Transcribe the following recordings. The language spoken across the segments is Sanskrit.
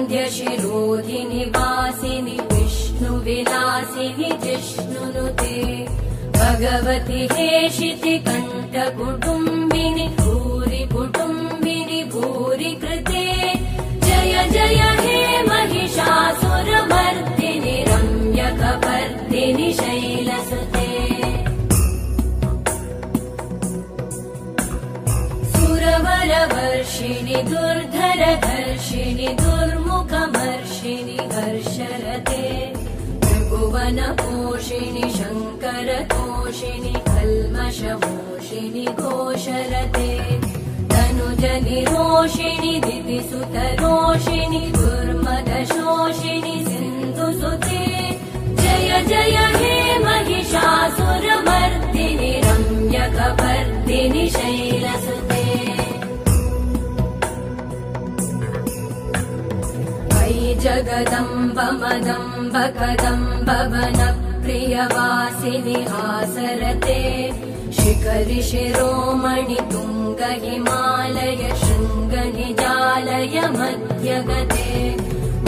श्रीवरविन्ध्यशिरोधिनि वासिनि विष्णुविलासिनि जिष्णुनुते भगवति हेशिति कण्ठकुटुम्बिनि भूरि कुटुम्बिनि भूरि कृते जय जय हे महिषासुरमर्दिनि रम्यकपर्दिनि शैलसुते सुरवरवर्षिणि दुर्धरधर्षिणि दुर्मुखमर्षिणि हर्षरते त्रिभुवनपोषिणि शङ्करतोषिणि कल्मषमोषिणि घोषरते तनुजनिरोषिणि दितिसुतरोषिणि दुर्मदशोषिणि सिन्धुसुते जय जय हे महिषासुरमर्दिनि रम्यकपर्दिनि शैलसुते जगदम्ब मदम्ब कदम्ब वनप्रियवासिनि हासरते शिखरि शिरोमणि तुङ्ग हिमालय शृङ्ग निजालय मध्यगते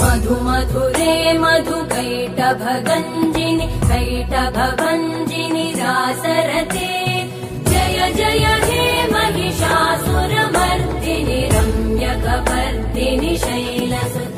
मधुमधुरे मधुकैटभगञ्जिनि कैटभभञ्जिनि रासरते जय जय हे महिषासुरमर्दिनि रम्यकपर्दिनि शैलसुते